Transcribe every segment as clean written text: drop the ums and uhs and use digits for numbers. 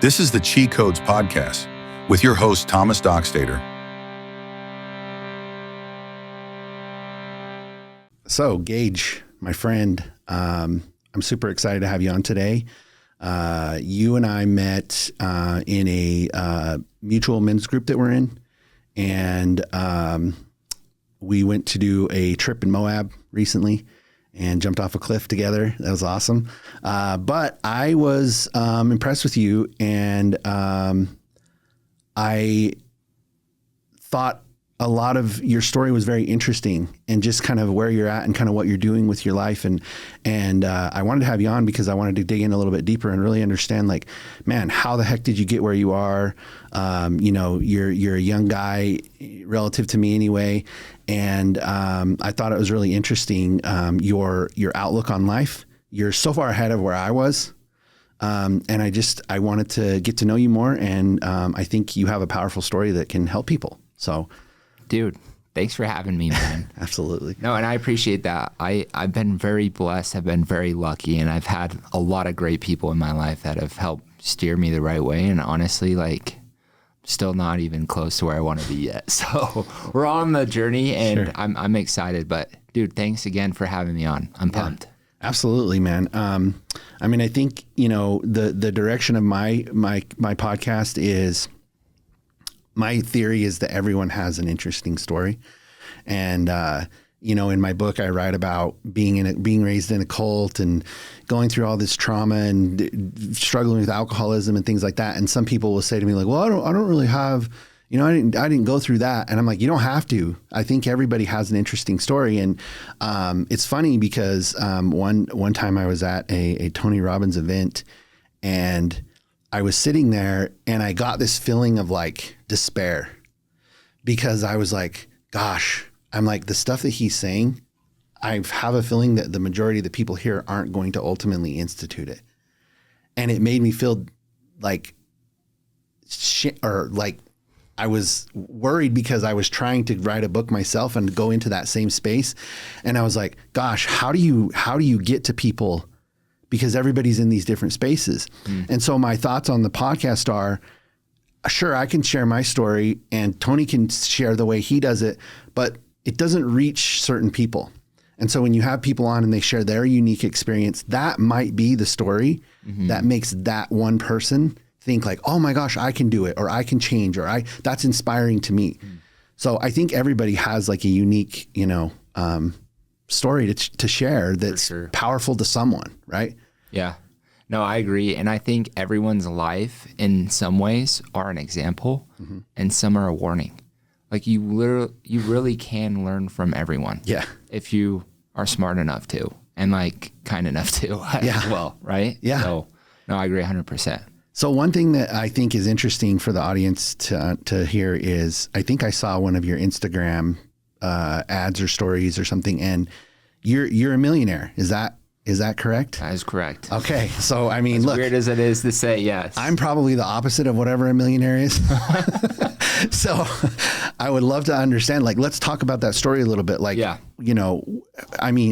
This is the Chi Codes Podcast with your host, Thomas Dockstader. So, Gage, my friend, I'm super excited to have you on today. You and I met in a mutual men's group that we're in, and we went to do a trip in Moab recently and jumped off a cliff together. That was awesome. But I was impressed with you, and I thought a lot of your story was very interesting, and just kind of where you're at and kind of what you're doing with your life. And I wanted to have you on because I wanted to dig in a little bit deeper and really understand, like, man, how the heck did you get where you are? You're a young guy relative to me anyway. And I thought it was really interesting, your outlook on life. You're so far ahead of where I was. And I wanted to get to know you more. And I think you have a powerful story that can help people. So, dude, thanks for having me, man. Absolutely. No, and I appreciate that. I've been very blessed. I've been very lucky, and I've had a lot of great people in my life that have helped steer me the right way. And honestly, like, still not even close to where I want to be yet. So we're on the journey, and sure. I'm excited. But dude, thanks again for having me on. I'm pumped. Absolutely, man. I think, the direction of my podcast is, my theory is that everyone has an interesting story. And, in my book, I write about being raised in a cult and going through all this trauma and struggling with alcoholism and things like that. And some people will say to me, like, well, I don't really have, I didn't go through that. And I'm like, you don't have to. I think everybody has an interesting story. And it's funny because one time I was at a Tony Robbins event, and I was sitting there and I got this feeling of like despair, because I was like, gosh, I'm like, the stuff that he's saying, I have a feeling that the majority of the people here aren't going to ultimately institute it. And it made me feel like I was worried, because I was trying to write a book myself and go into that same space. And I was like, gosh, how do you get to people? Because everybody's in these different spaces. And so my thoughts on the podcast are, sure, I can share my story and Tony can share the way he does it, but it doesn't reach certain people. And so when you have people on and they share their unique experience, that might be the story that makes that one person think like, oh my gosh, I can do it, or I can change, or that's inspiring to me. So I think everybody has like a unique, story to share that's powerful to someone, right? Yeah. No, I agree. And I think everyone's life in some ways are an example, and some are a warning. Like you really can learn from everyone. Yeah. If you are smart enough to, and like kind enough to as well, right? Yeah. So no, I agree 100%. So one thing that I think is interesting for the audience to hear is, I think I saw one of your Instagram ads or stories or something, and you're a millionaire. Is that correct? That is correct. Okay. So, I mean, as weird as it is to say, yes. I'm probably the opposite of whatever a millionaire is. So I would love to understand, like, let's talk about that story a little bit. Like,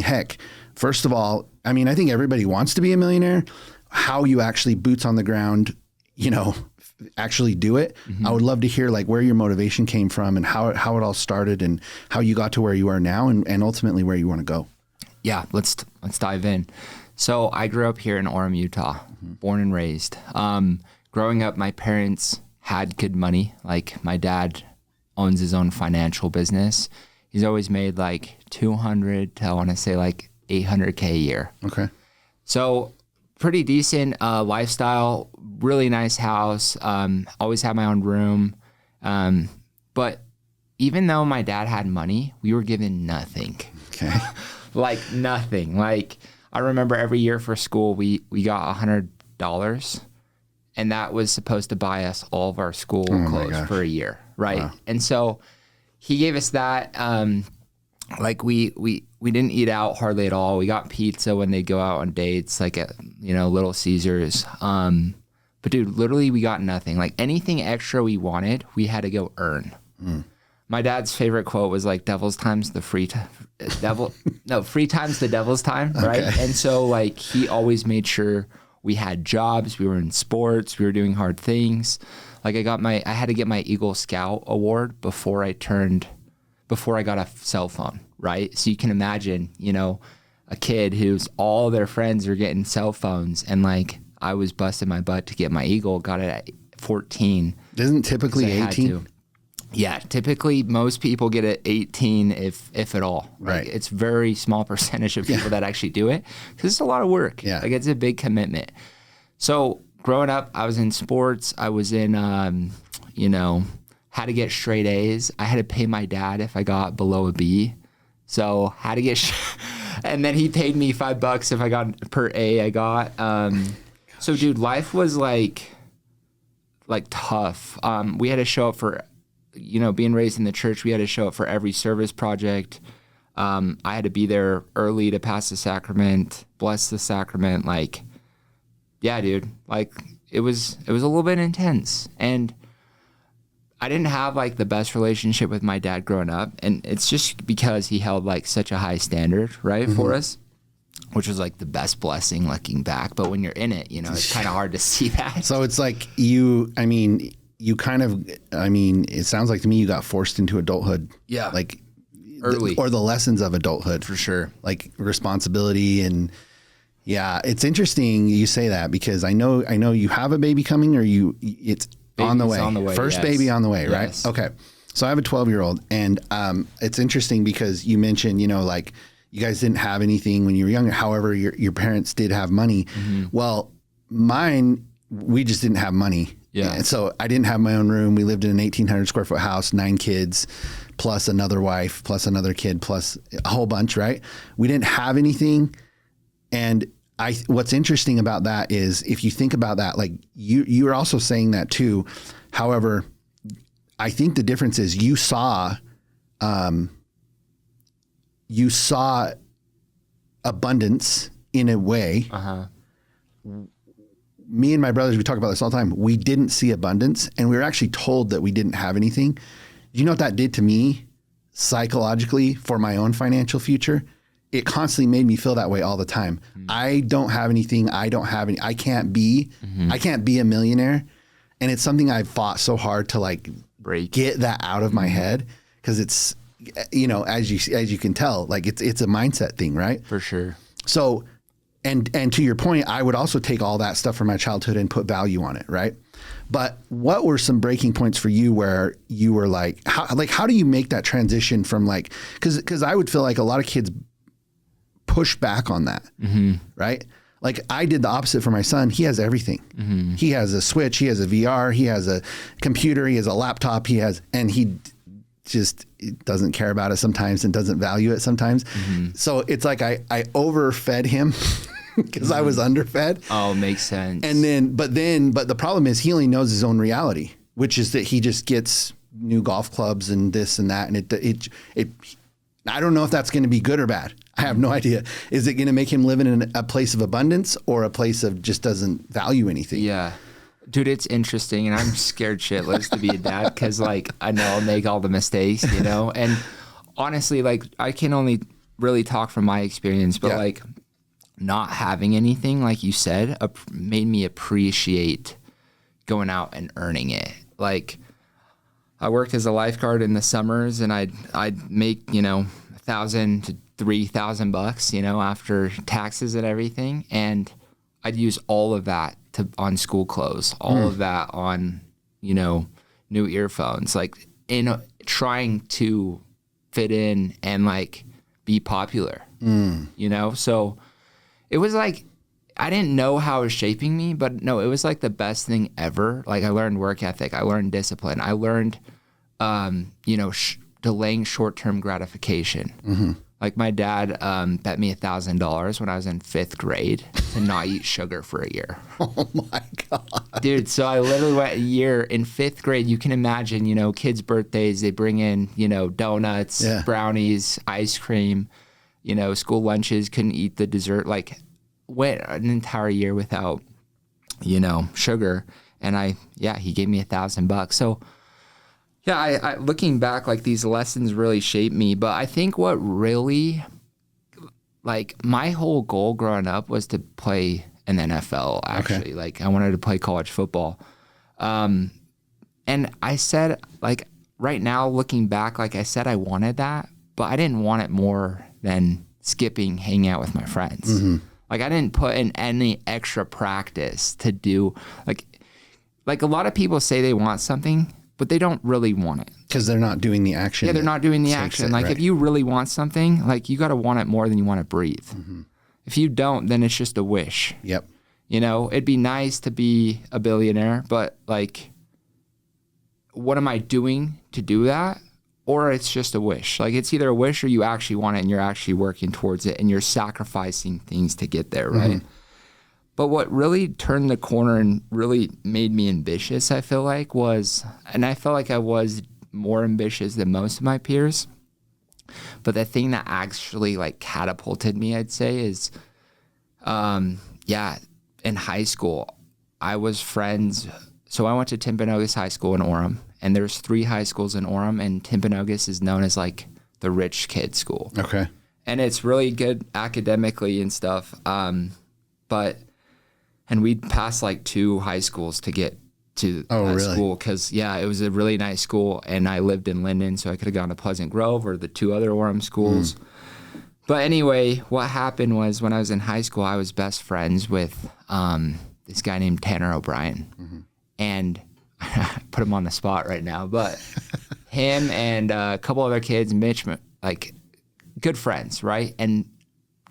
heck, first of all, I think everybody wants to be a millionaire. How you actually boots on the ground, actually do it. I would love to hear like where your motivation came from and how it all started and how you got to where you are now and ultimately where you want to go. Yeah, let's dive in. So I grew up here in Orem, Utah, born and raised. Growing up, my parents had good money. Like my dad owns his own financial business. He's always made like 200 to, I want to say, like 800K a year. Okay. So pretty decent lifestyle, really nice house. Always had my own room. But even though my dad had money, we were given nothing. Okay. Like nothing. Like I remember every year for school, we got $100, and that was supposed to buy us all of our school clothes for a year. Right. Wow. And so he gave us that. Like we didn't eat out hardly at all. We got pizza when they'd go out on dates, like at, Little Caesars. But dude, literally we got nothing. Like anything extra we wanted, we had to go earn. My dad's favorite quote was like, free time's the devil's time, right? Okay. And so like he always made sure We had jobs, we were in sports, we were doing hard things. Like I had to get my Eagle Scout award before I got a cell phone, right? So you can imagine, a kid who's all their friends are getting cell phones, and like I was busting my butt to get my Eagle, got it at 14. Isn't typically 18? Yeah, typically most people get it 18 if at all. Right. Like, it's very small percentage of people that actually do it because it's a lot of work. Yeah. Like it's a big commitment. So growing up, I was in sports. I was in, had to get straight A's. I had to pay my dad if I got below a B. So had to get, and then he paid me $5 if I got per A I got. So dude, life was like tough. We had to show up for, being raised in the church, we had to show up for every service project. I had to be there early to pass the sacrament, bless the sacrament. Like, yeah, dude, like it was a little bit intense. And I didn't have like the best relationship with my dad growing up. And it's just because he held like such a high standard, right, for us, which was like the best blessing looking back. But when you're in it, it's kind of hard to see that. So it's like it sounds like to me you got forced into adulthood. Yeah. Like early. Or the lessons of adulthood. For sure. Like responsibility. And yeah, it's interesting you say that because I know you have a baby coming, or it's Baby's on the way. On the way. First yes. baby on the way, right? Yes. Okay. So I have a 12-year-old, and it's interesting because you mentioned, like you guys didn't have anything when you were younger. However, your parents did have money. Mm-hmm. Well, mine, we just didn't have money. Yeah. And so I didn't have my own room. We lived in an 1,800 square foot house, 9 kids, plus another wife, plus another kid, plus a whole bunch, right? We didn't have anything. And what's interesting about that is if you think about that, like you were also saying that too. However, I think the difference is you saw abundance in a way. Uh-huh. Me and my brothers, we talk about this all the time. We didn't see abundance, and we were actually told that we didn't have anything. Do you know what that did to me psychologically for my own financial future? It constantly made me feel that way all the time. Mm-hmm. I don't have anything. I can't be a millionaire. And it's something I've fought so hard to like get that out of my head. Cause it's, as you can tell, like it's a mindset thing, right? For sure. So, and to your point, I would also take all that stuff from my childhood and put value on it. Right. But what were some breaking points for you where you were like, how do you make that transition from like, cause I would feel like a lot of kids push back on that, right? Like I did the opposite for my son. He has everything. Mm-hmm. He has a Switch. He has a VR. He has a computer. He has a laptop. And he just doesn't care about it sometimes and doesn't value it sometimes. Mm-hmm. So it's like I overfed him because I was underfed. Oh, makes sense. And but the problem is he only knows his own reality, which is that he just gets new golf clubs and this and that. And it I don't know if that's going to be good or bad. I have no idea. Is it going to make him live in a place of abundance or a place of just doesn't value anything? Yeah. Dude, it's interesting. And I'm scared shitless to be a dad because, like, I know I'll make all the mistakes, And honestly, like, I can only really talk from my experience, but, like, not having anything, like you said, made me appreciate going out and earning it. Like, I worked as a lifeguard in the summers, and I'd make, $1,000 to $3,000, after taxes and everything. And I'd use all of that on school clothes, all of that on, new earphones, like in trying to fit in and like be popular, So it was like, I didn't know how it was shaping me, but no, it was like the best thing ever. Like I learned work ethic. I learned discipline. I learned, delaying short-term gratification. Mm-hmm. Like my dad bet me $1,000 when I was in 5th grade to not eat sugar for a year. Oh my God. Dude, so I literally went a year in 5th grade. You can imagine, kids' birthdays, they bring in, donuts, brownies, ice cream, school lunches, couldn't eat the dessert. Like went an entire year without, sugar. And he gave me $1,000. So yeah, I looking back, like these lessons really shaped me. But I think what really, like my whole goal growing up was to play an NFL, actually. Okay. Like, I wanted to play college football. And I said, like, right now, looking back, like I said, I wanted that, but I didn't want it more than skipping, hanging out with my friends. Mm-hmm. Like, I didn't put in any extra practice to do, like a lot of people say they want something, but they don't really want it. Because they're not doing the action. Yeah, they're not doing the action. Like, if you really want something, like, you got to want it more than you want to breathe. Mm-hmm. If you don't, then it's just a wish. Yep. You know, it'd be nice to be a billionaire, but, like, what am I doing to do that? Or it's just a wish. Like, it's either a wish or you actually want it and you're actually working towards it and you're sacrificing things to get there, right? Mm-hmm. But what really turned the corner and really made me ambitious, I feel like, was, and I felt like I was more ambitious than most of my peers, but the thing that actually, like, catapulted me, I'd say, is, in high school, I was friends. So I went to Timpanogos High School in Orem, and there's 3 high schools in Orem, and Timpanogos is known as, like, the rich kid school. Okay. And it's really good academically and stuff, and we'd pass, like, 2 high schools to get to that school because, it was a really nice school, and I lived in Linden, so I could have gone to Pleasant Grove or the 2 other Orem schools. But anyway, what happened was when I was in high school, I was best friends with this guy named Tanner O'Brien. Mm-hmm. And I put him on the spot right now, but him and a couple other kids, Mitch, like, good friends, right? And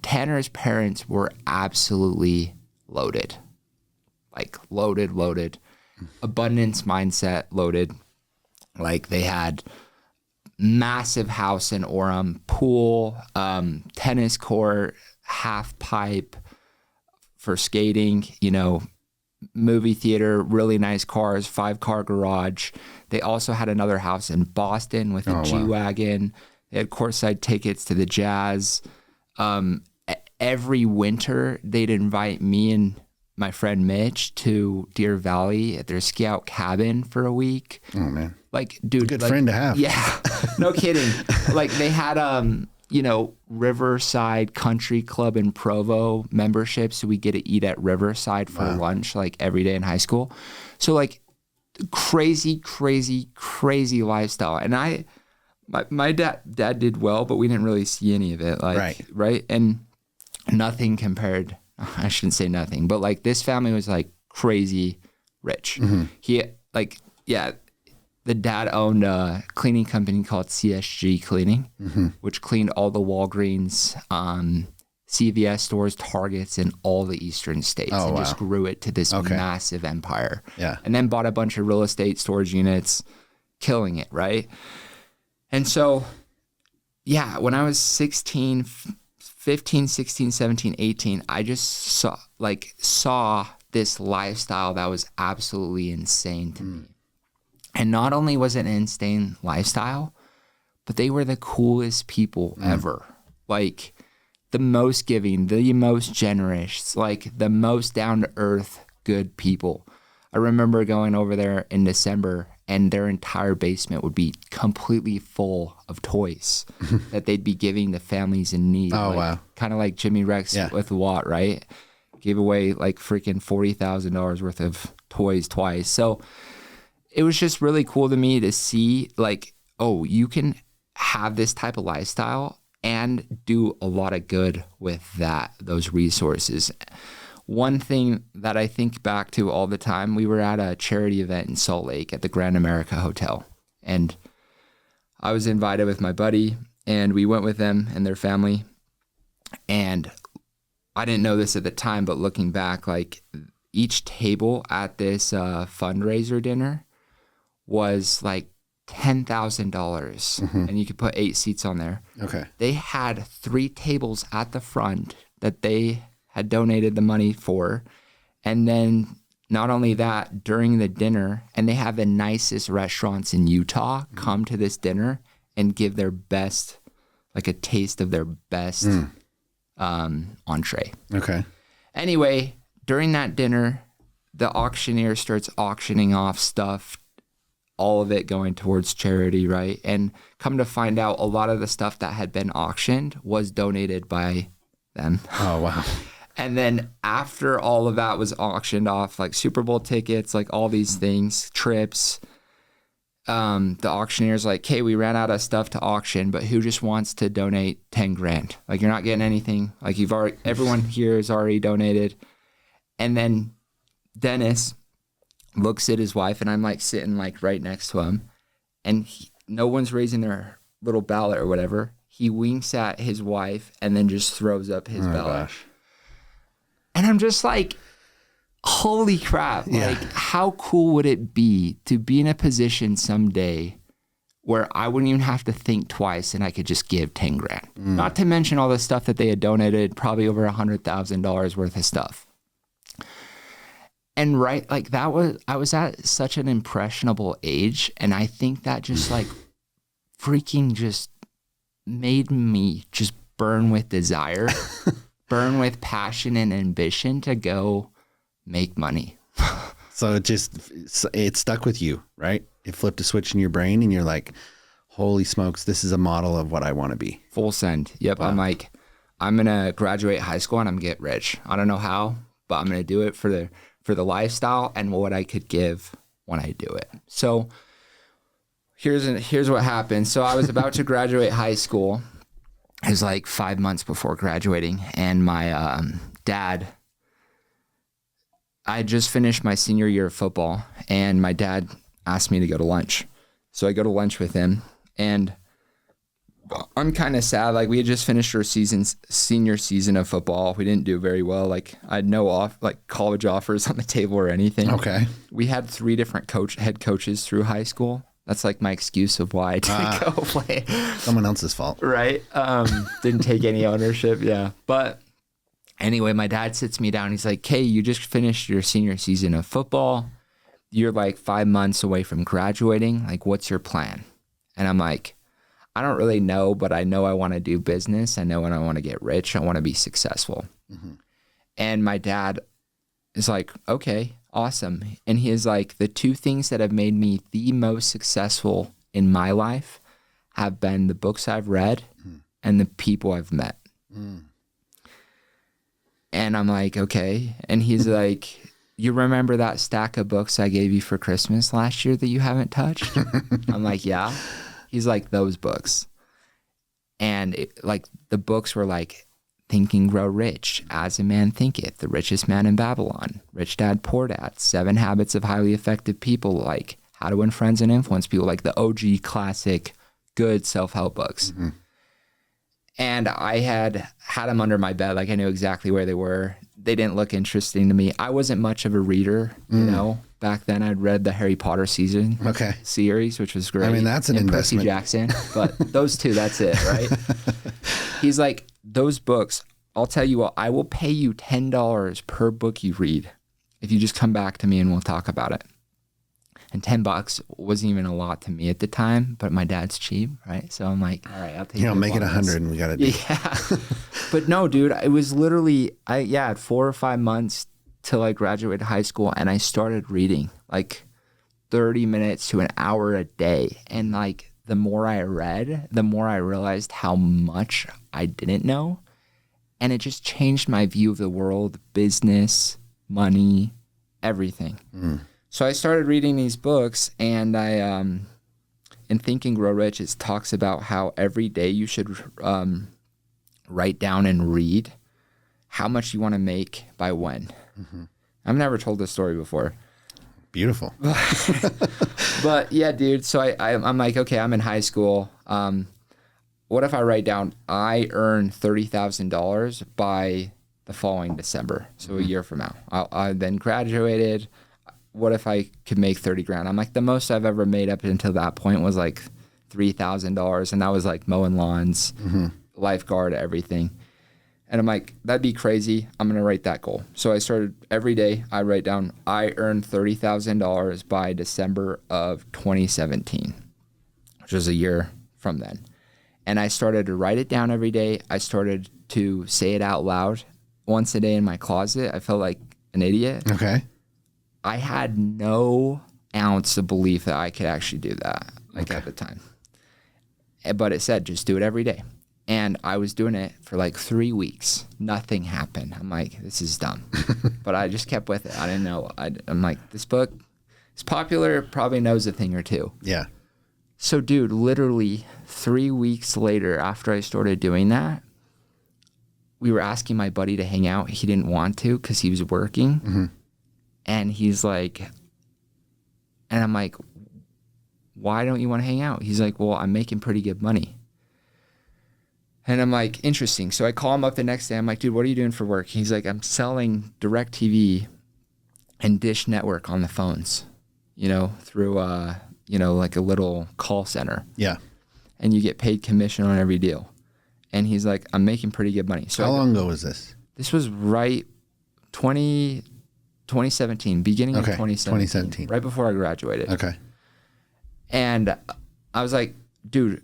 Tanner's parents were absolutely loaded. Like, loaded. Abundance mindset loaded. Like, they had massive house in Orem, pool, tennis court, half pipe for skating, you know, movie theater, really nice cars, 5-car garage. They also had another house in Boston with a G-Wagon. Wow. They had courtside tickets to the Jazz. Every winter, they'd invite me and my friend Mitch to Deer Valley at their scout cabin for a week. Oh, man. Like, dude. Good friend to have. Yeah. No kidding. Like, they had, Riverside Country Club in Provo membership. So we get to eat at Riverside for lunch, like, every day in high school. So, like, crazy lifestyle. And my dad did well, but we didn't really see any of it. Like, right. And nothing compared, I shouldn't say nothing, but, like, this family was, like, crazy rich. Mm-hmm. The dad owned a cleaning company called CSG Cleaning, mm-hmm. which cleaned all the Walgreens, CVS stores, Targets in all the eastern states, and just grew it to this massive empire. Yeah. And then bought a bunch of real estate storage units, killing it, right? And so, when I was 15, 16, 17, 18, I just saw this lifestyle that was absolutely insane to me. And not only was it an insane lifestyle, but they were the coolest people ever. Like, the most giving, the most generous, like, the most down-to-earth good people. I remember going over there in December, and their entire basement would be completely full of toys that they'd be giving to families in need. Oh, wow. Kind of like Jimmy Rex with Watt, right? Gave away, like, freaking $40,000 worth of toys twice. So it was just really cool to me to see, like, oh, you can have this type of lifestyle and do a lot of good with those resources. One thing that I think back to all the time, we were at a charity event in Salt Lake at the Grand America Hotel, and I was invited with my buddy, and we went with them and their family. And I didn't know this at the time, but looking back, like, each table at this fundraiser dinner was like $10,000, mm-hmm. and you could put 8 seats on there. Okay. They had 3 tables at the front that they had donated the money for, and then not only that, during the dinner, and they have the nicest restaurants in Utah come to this dinner and give their best, like, a taste of their best entree. Okay. Anyway, during that dinner, the auctioneer starts auctioning off stuff, all of it going towards charity, right? And come to find out, a lot of the stuff that had been auctioned was donated by them. Oh, wow. And then after all of that was auctioned off, like Super Bowl tickets, like all these things, trips, the auctioneer's like, okay, we ran out of stuff to auction, but who just wants to donate 10 grand? Like, you're not getting anything. Like, everyone here has already donated. And then Dennis looks at his wife, and I'm like sitting like right next to him, and no one's raising their little ballot or whatever. He winks at his wife and then just throws up his ballot. Gosh. And I'm just like, holy crap. Yeah. Like, how cool would it be to be in a position someday where I wouldn't even have to think twice and I could just give 10 grand. Not to mention all the stuff that they had donated, probably over $100,000 worth of stuff. And like I was at such an impressionable age. And I think that just like freaking just made me just burn with desire, burn with passion and ambition to go make money. So it stuck with you, right? It flipped a switch in your brain and you're like, holy smokes, this is a model of what I want to be. Full send. Yep. Wow. I'm like, I'm going to graduate high school and I'm going to get rich. I don't know how, but I'm going to do it for the lifestyle and what I could give when I do it. So here's what happened. So I was about to graduate high school. It was like 5 months before graduating, and my dad, I had just finished my senior year of football, and my dad asked me to go to lunch. So I go to lunch with him, and I'm kind of sad. Like, we had just finished our senior season of football. We didn't do very well. Like, I had no college offers on the table or anything. Okay. We had 3 different head coaches through high school. That's like my excuse of why I didn't go play. Someone else's fault. Right. Didn't take any ownership. Yeah. But anyway, my dad sits me down. He's like, "Hey, you just finished your senior season of football. You're like 5 months away from graduating. Like, what's your plan?" And I'm like, I don't really know, but I know I want to do business. I know when I want to get rich, I want to be successful. Mm-hmm. And my dad is like, okay, awesome. And he is like, the 2 things that have made me the most successful in my life have been the books I've read and the people I've met. And I'm like, okay. And he's like, you remember that stack of books I gave you for Christmas last year that you haven't touched? I'm like, yeah. He's like, those books. And the books were like, Think and Grow Rich, As a Man Thinketh, The Richest Man in Babylon, Rich Dad, Poor Dad, 7 Habits of Highly Effective People, like How to Win Friends and Influence People, like the OG classic good self-help books. Mm-hmm. And I had them under my bed. Like, I knew exactly where they were. They didn't look interesting to me. I wasn't much of a reader, you know. Back then, I'd read the Harry Potter series, which was great. I mean, that's an investment. Percy Jackson. But those 2, that's it, right? He's like, those books, I'll tell you what, I will pay you $10 per book you read if you just come back to me and we'll talk about it. And $10 wasn't even a lot to me at the time, but my dad's cheap, right? So I'm like, all right, I'll take it. Make it 100 and we got to do it. Yeah. But no, dude, it was literally, I had 4 or 5 months till I graduated high school, and I started reading like 30 minutes to an hour a day. And like, the more I read, the more I realized how much I didn't know. And it just changed my view of the world, business, money, everything. So I started reading these books, and I, in Think and Grow Rich, it talks about how every day you should write down and read how much you want to make by when. Mm-hmm. I've never told this story before. Beautiful. But yeah, dude. So I'm like, okay, I'm in high school. What if I write down, I earn $30,000 by the following December? So a year from now, I then graduated. What if I could make 30 grand? I'm like, the most I've ever made up until that point was like $3,000. And that was like mowing lawns, lifeguard, everything. And I'm like, that'd be crazy. I'm going to write that goal. So I started every day. I write down, I earned $30,000 by December of 2017, which was a year from then. And I started to write it down every day. I started to say it out loud once a day in my closet. I felt like an idiot. Okay. I had no ounce of belief that I could actually do that, at the time. But it said, just do it every day. And I was doing it for like 3 weeks. Nothing happened. I'm like, this is dumb. But I just kept with it. I didn't know. I'm like, this book is popular, probably knows a thing or two. Yeah. So, dude, literally 3 weeks later, after I started doing that, we were asking my buddy to hang out. He didn't want to because he was working. Mm-hmm. And he's like, and I'm like, why don't you want to hang out? He's like, well, I'm making pretty good money. And I'm like, interesting. So I call him up the next day. I'm like, dude, what are you doing for work? He's like, I'm selling DirecTV and Dish Network on the phones, through, like a little call center. Yeah. And you get paid commission on every deal. And he's like, I'm making pretty good money. So how long ago was this? This was right 2017, beginning of 2017. Right before I graduated. Okay. And I was like, dude,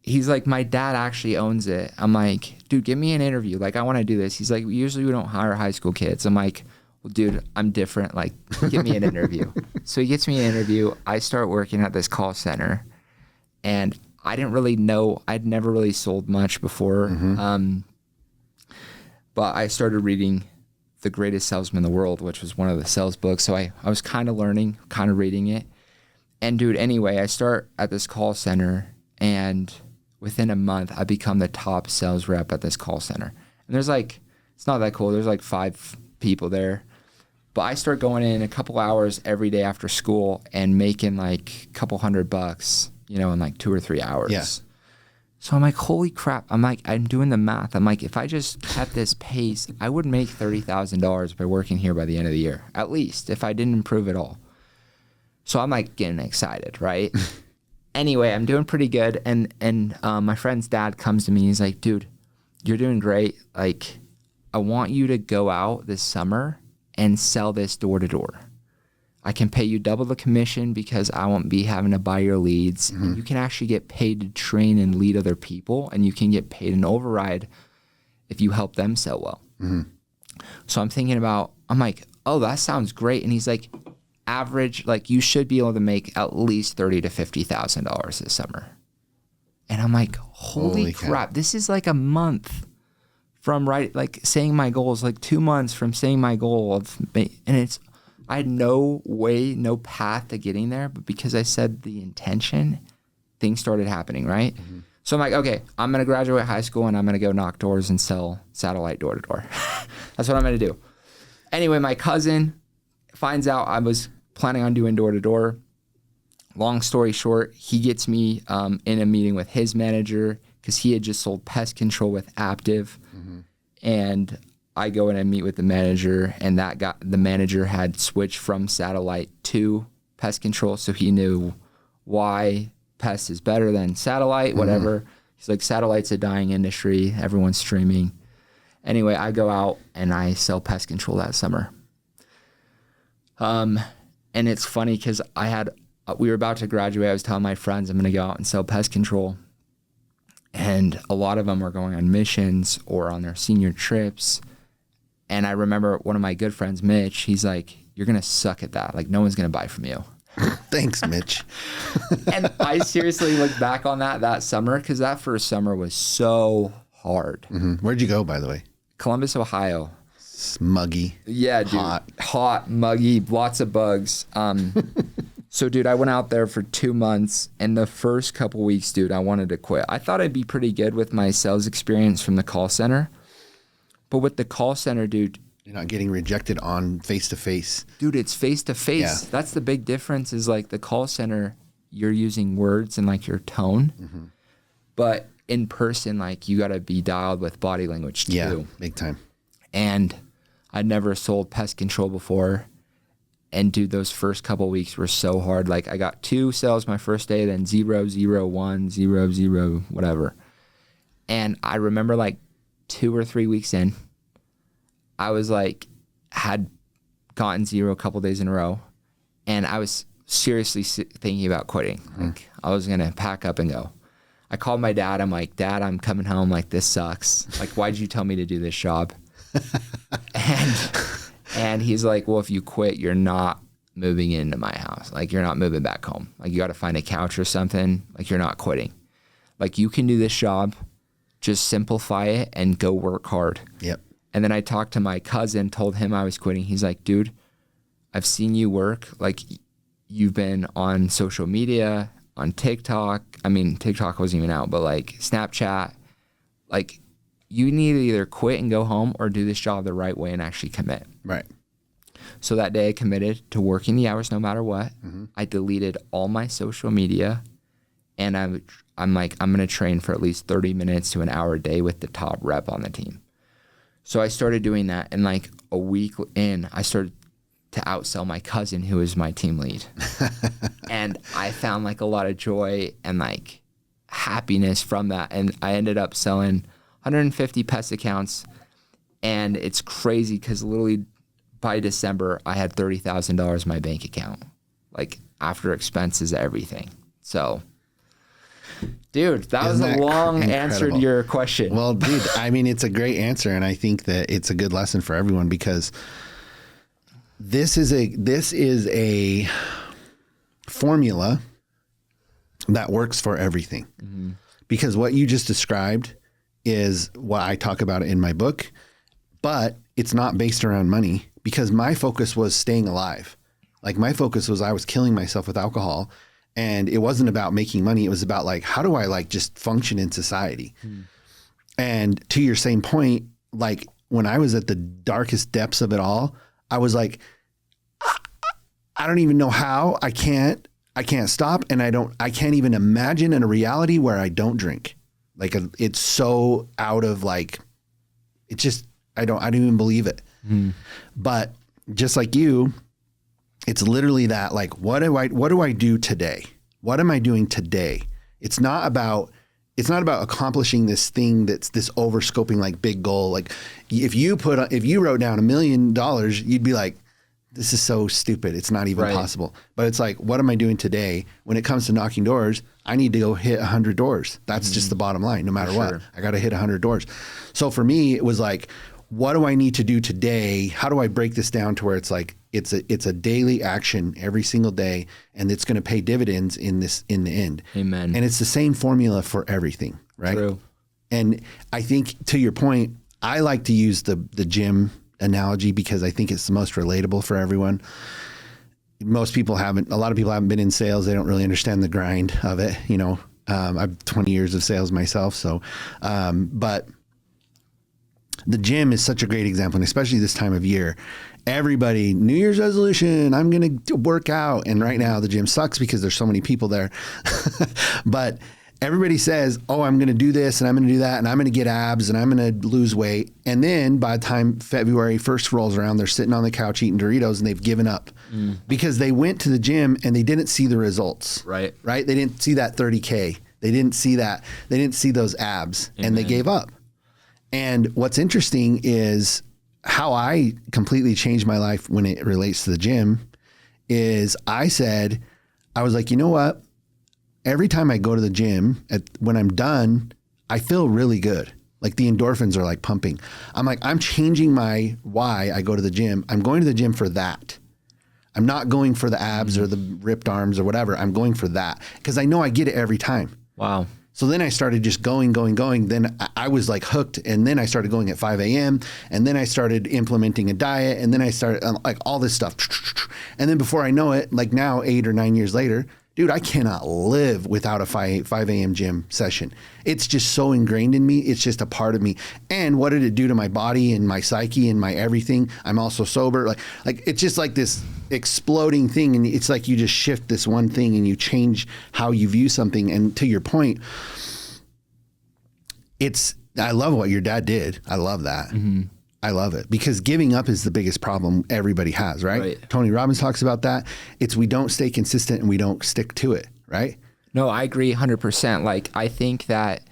he's like, my dad actually owns it. I'm like, dude, give me an interview. Like, I want to do this. He's like, usually we don't hire high school kids. I'm like, well, dude, I'm different. Like, give me an interview. So he gets me an interview. I start working at this call center. And I didn't really know. I'd never really sold much before. Mm-hmm. But I started reading The Greatest Salesman in the World, which was one of the sales books. So I was kind of learning, kind of reading it. And, dude, anyway, I start at this call center. And within a month, I become the top sales rep at this call center. And there's like, it's not that cool. There's like 5 people there. But I start going in a couple hours every day after school and making like a couple $100, in like 2 or 3 hours. Yeah. So I'm like, holy crap. I'm like, I'm doing the math. I'm like, if I just kept this pace, I would make $30,000 by working here by the end of the year, at least, if I didn't improve at all. So I'm like getting excited, right? Anyway, I'm doing pretty good. And my friend's dad comes to me. He's like, dude, you're doing great. Like, I want you to go out this summer and sell this door to door. I can pay you double the commission because I won't be having to buy your leads. Mm-hmm. And you can actually get paid to train and lead other people. And you can get paid an override if you help them sell well. Mm-hmm. So I'm like, oh, that sounds great. And he's like, average, like you should be able to make at least $30,000 to $50,000 this summer. And I'm like, holy crap, this is like a month from saying my goals, like 2 months from saying my goal I had no way, no path to getting there, but because I said the intention, things started happening, right? Mm-hmm. So I'm like, okay, I'm going to graduate high school and I'm going to go knock doors and sell satellite door to door. That's what I'm going to do. Anyway, my cousin finds out I was planning on doing door to door. Long story short, he gets me in a meeting with his manager because he had just sold pest control with Aptiv. Mm-hmm. And I go in and meet with the manager, and the manager had switched from satellite to pest control, so he knew why pest is better than satellite, whatever. Mm-hmm. He's like, satellite's a dying industry. Everyone's streaming. Anyway, I go out and I sell pest control that summer. And it's funny because we were about to graduate. I was telling my friends I'm going to go out and sell pest control. And a lot of them were going on missions or on their senior trips. And I remember one of my good friends, Mitch, he's like, you're going to suck at that. Like, no one's going to buy from you. Thanks, Mitch. And I seriously look back on that summer because that first summer was so hard. Mm-hmm. Where'd you go, by the way? Columbus, Ohio. Smuggy. Yeah, dude. Hot, muggy, lots of bugs. So, dude, I went out there for 2 months, and the first couple weeks, dude, I wanted to quit. I thought I'd be pretty good with my sales experience from the call center. But with the call center, dude, you're not getting rejected on face-to-face. Dude, it's face-to-face. Yeah. That's the big difference is like the call center, you're using words and like your tone. Mm-hmm. But in person, like you got to be dialed with body language too. Yeah, big time. And I'd never sold pest control before. And dude, those first couple of weeks were so hard. Like I got 2 sales my first day, then 0, 0, 1, 0, 0, whatever. And I remember like 2 or 3 weeks in, I was like, had gotten 0 a couple days in a row. And I was seriously thinking about quitting. Like I was going to pack up and go. I called my dad. I'm like, Dad, I'm coming home. Like, this sucks. Like, why'd you tell me to do this job? And he's like, well, if you quit, you're not moving into my house. Like, you're not moving back home. Like, you got to find a couch or something. Like, you're not quitting. Like, you can do this job just simplify it and go work hard. Yep. And then I talked to my cousin, told him I was quitting. He's like, dude, I've seen you work. Like, you've been on social media, on TikTok. I mean, TikTok wasn't even out, but like Snapchat. Like, you need to either quit and go home or do this job the right way and actually commit. Right. So that day I committed to working the hours no matter what. I deleted all my social media, and I'm like, I'm going to train for at least 30 minutes to an hour a day with the top rep on the team. So I started doing that, and like a week in, I started to outsell my cousin, who is my team lead. And I found like a lot of joy and like happiness from that. And I ended up selling 150 pest accounts. And it's crazy because literally by December, I had $30,000 in my bank account, like after expenses, everything. So, dude, that was a long answer to your question. Well, dude, I mean, it's a great answer. And I think that it's a good lesson for everyone, because this is a formula that works for everything. Because what you just described is what I talk about in my book, but it's not based around money, because my focus was staying alive. Like, my focus was, I was killing myself with alcohol, and it wasn't about making money. It was about like, how do I like just function in society? And to your same point, like when I was at the darkest depths of it all, I was like, I don't even know how. I can't stop. And I can't even imagine in a reality where I don't drink. Like, it's so out of like, it's just, I don't even believe it. But just like you, it's literally that, like, what do I do today? What am I doing today? It's not about accomplishing this thing that's this overscoping, like, big goal. Like, if you wrote down $1 million, you'd be like, this is so stupid. It's not even possible. But it's like, what am I doing today? When it comes to knocking doors, I need to go hit 100 doors. That's just the bottom line. No matter what, I got to hit 100 doors. So for me, it was like, what do I need to do today? How do I break this down to where it's like, it's a daily action every single day, and it's going to pay dividends in the end. Amen. And it's the same formula for everything, right? True. And I think, to your point, I like to use the gym analogy because I think it's the most relatable for everyone. A lot of people haven't been in sales. They don't really understand the grind of it. You know, I've 20 years of sales myself. So, but the gym is such a great example, and especially this time of year. Everybody, New Year's resolution, I'm going to work out. And right now the gym sucks because there's so many people there. But everybody says, oh, I'm going to do this and I'm going to do that and I'm going to get abs and I'm going to lose weight. And then by the time February 1st rolls around, they're sitting on the couch eating Doritos and they've given up because they went to the gym and they didn't see the results. Right. They didn't see that 30K. They didn't see that. They didn't see those abs. Amen. And they gave up. And what's interesting is how I completely changed my life when it relates to the gym is I was like, you know what? Every time I go to the gym, when I'm done, I feel really good. Like, the endorphins are like pumping. I'm like, I'm changing my why I go to the gym. I'm going to the gym for that. I'm not going for the abs or the ripped arms or whatever. I'm going for that because I know I get it every time. Wow. So then I started just going. Then I was like hooked. And then I started going at 5 a.m. And then I started implementing a diet. And then I started like all this stuff. And then before I know it, like now 8 or 9 years later, dude, I cannot live without a 5 a.m. gym session. It's just so ingrained in me. It's just a part of me. And what did it do to my body and my psyche and my everything? I'm also sober. Like it's just like this exploding thing. And it's like you just shift this one thing and you change how you view something. And to your point, I love what your dad did. I love that. Mm-hmm. I love it because giving up is the biggest problem everybody has, right? Tony Robbins talks about that. It's we don't stay consistent and we don't stick to it, right? No, I agree 100%. Like, I think that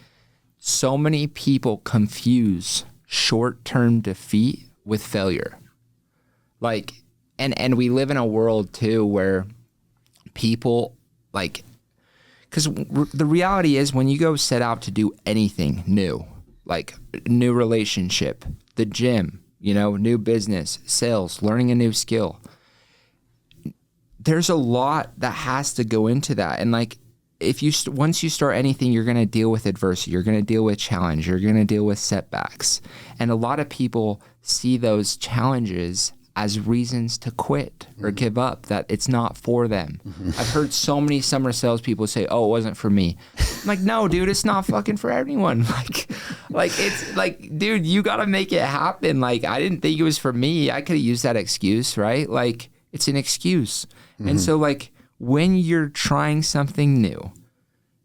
so many people confuse short-term defeat with failure. Like, and we live in a world too where people like, because the reality is when you go set out to do anything new, like new relationship, the gym, new business, sales, learning a new skill. There's a lot that has to go into that. And like, if you once you start anything, you're going to deal with adversity, you're going to deal with challenge, you're going to deal with setbacks. And a lot of people see those challenges as reasons to quit or give up, that it's not for them. I've heard so many summer salespeople say, oh, it wasn't for me. I'm like, no, dude, it's not fucking for anyone. Like it's like, dude, you got to make it happen. Like, I didn't think it was for me. I could have used that excuse, right? Like, it's an excuse. And so like, when you're trying something new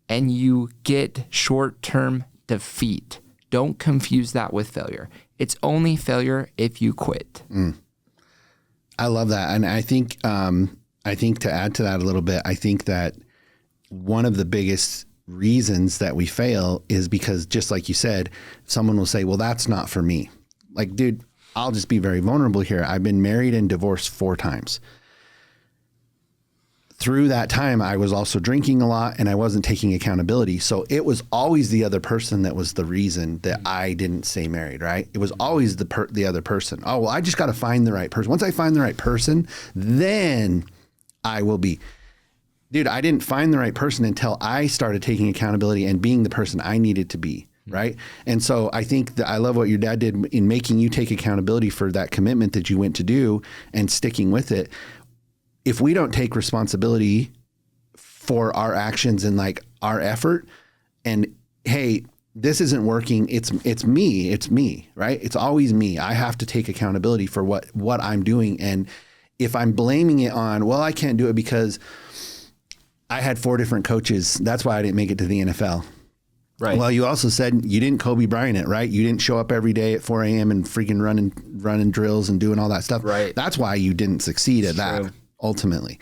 and you get short-term defeat, don't confuse that with failure. It's only failure if you quit. I love that. And I think to add to that a little bit, I think that one of the biggest reasons that we fail is because, just like you said, someone will say, well, that's not for me. Like, dude, I'll just be very vulnerable here. I've been married and divorced 4 times. Through that time, I was also drinking a lot and I wasn't taking accountability. So it was always the other person that was the reason that I didn't stay married, right? It was always the other person. Oh, well, I just got to find the right person. Once I find the right person, then I will be. Dude, I didn't find the right person until I started taking accountability and being the person I needed to be, right? And so I think that I love what your dad did in making you take accountability for that commitment that you went to do and sticking with it. If we don't take responsibility for our actions and like our effort, and hey, this isn't working, it's me, right? It's always me. I have to take accountability for what I'm doing. And if I'm blaming it on, well, I can't do it because I had 4 different coaches, that's why I didn't make it to the NFL. Right. Well, you also said you didn't Kobe Bryant it, right? You didn't show up every day at 4 a.m. and freaking running drills and doing all that stuff. Right. That's why you didn't succeed at that. Ultimately.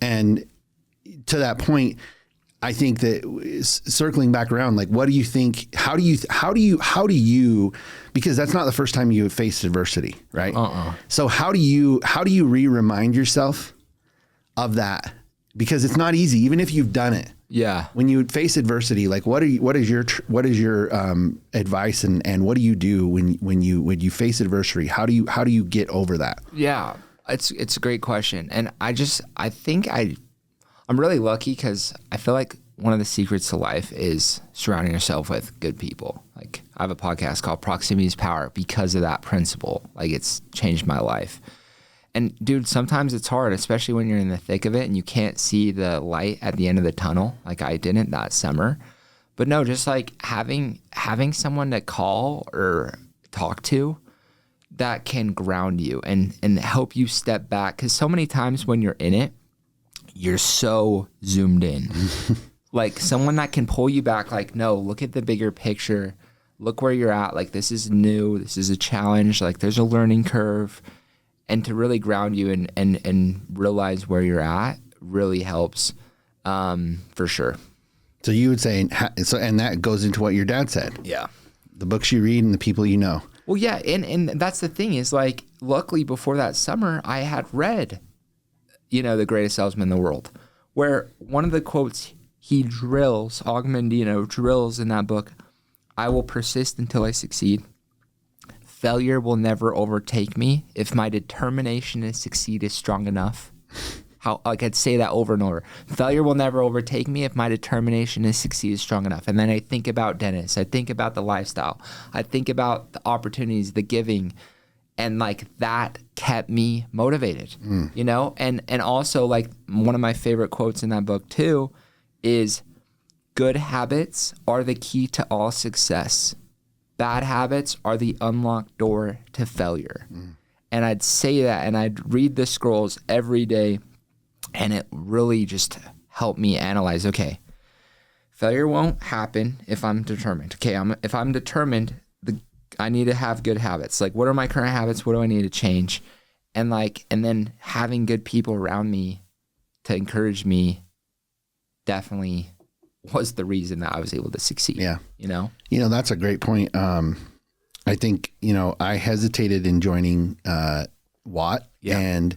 And to that point, I think that circling back around, like, what do you think, how do you, because that's not the first time you have faced adversity, right? So how do you remind yourself of that? Because it's not easy, even if you've done it. Yeah. When you face adversity, like what is your advice and what do you do when you face adversity? How do you get over that? Yeah. It's a great question. And I think I'm really lucky because I feel like one of the secrets to life is surrounding yourself with good people. Like, I have a podcast called Proximity is Power because of that principle. Like, it's changed my life. And dude, sometimes it's hard, especially when you're in the thick of it and you can't see the light at the end of the tunnel. Like I didn't that summer. But no, just like having someone to call or talk to that can ground you and help you step back. Because so many times when you're in it, you're so zoomed in. Like someone that can pull you back, like, no, look at the bigger picture. Look where you're at. Like, this is new. This is a challenge. Like, there's a learning curve. And to really ground you and realize where you're at really helps, for sure. So you would say, and that goes into what your dad said. Yeah. The books you read and the people you know. Well, yeah, and that's the thing is, like, luckily before that summer, I had read, The Greatest Salesman in the World, where one of the quotes he drills, Ogmandino drills in that book, I will persist until I succeed. Failure will never overtake me if my determination to succeed is strong enough. I'd say that over and over. Failure will never overtake me if my determination to succeed is strong enough. And then I think about Dennis. I think about the lifestyle. I think about the opportunities, the giving. And like that kept me motivated, And also like one of my favorite quotes in that book too is good habits are the key to all success. Bad habits are the unlocked door to failure. And I'd say that and I'd read the scrolls every day. And it really just helped me analyze, okay, failure won't happen if I'm determined. Okay, if I'm determined, I need to have good habits. Like, what are my current habits? What do I need to change? And then having good people around me to encourage me definitely was the reason that I was able to succeed. Yeah. That's a great point. I think, I hesitated in joining Watt and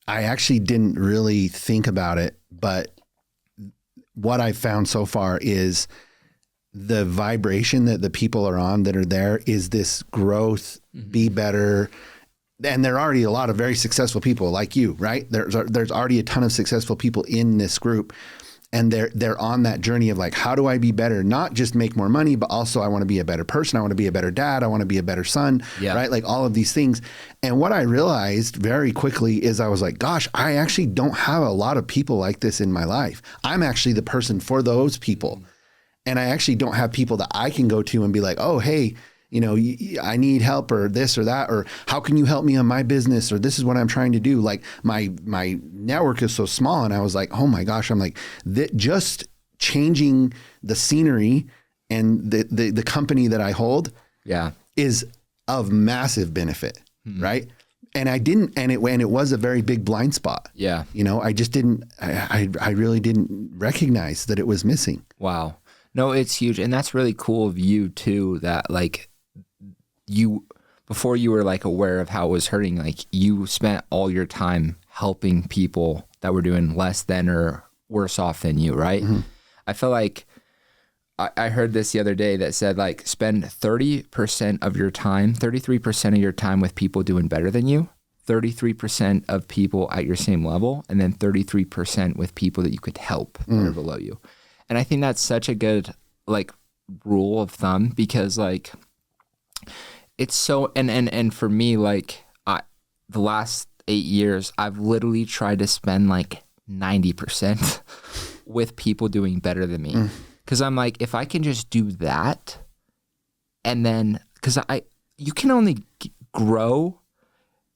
I actually didn't really think about it, but what I've found so far is the vibration that the people are on that are there is this growth, be better. And there are already a lot of very successful people like you, right? There's already a ton of successful people in this group. and they're on that journey of like, how do I be better? Not just make more money, but also I want to be a better person. I want to be a better dad. I want to be a better son, right? Like all of these things. And what I realized very quickly is I was like, gosh, I actually don't have a lot of people like this in my life. I'm actually the person for those people. And I actually don't have people that I can go to and be like, oh, hey, you know, I need help or this or that, or how can you help me on my business? Or this is what I'm trying to do. Like my network is so small. And I was like, oh my gosh, I'm like, just changing the scenery and the company that I hold is of massive benefit. Right. And I didn't, and it was a very big blind spot. Yeah. You know, I just didn't, I really didn't recognize that it was missing. Wow. No, it's huge. And that's really cool of you too, that like, you, before you were like aware of how it was hurting, like you spent all your time helping people that were doing less than or worse off than you, right? Mm-hmm. I feel like I heard this the other day that said like spend 30% of your time, 33% of your time with people doing better than you, 33% of people at your same level, and then 33% with people that you could help that are below you. And I think that's such a good like rule of thumb, because like it's so, and for me, like the last 8 years, I've literally tried to spend like 90% with people doing better than me. Cause I'm like, if I can just do that, and then, cause you can only grow,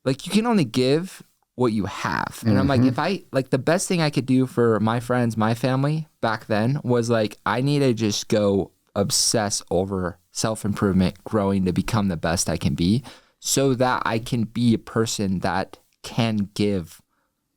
like you can only give what you have. And I'm like, if I, like the best thing I could do for my friends, my family back then was like, I need to just go obsess over self-improvement, growing to become the best I can be, so that I can be a person that can give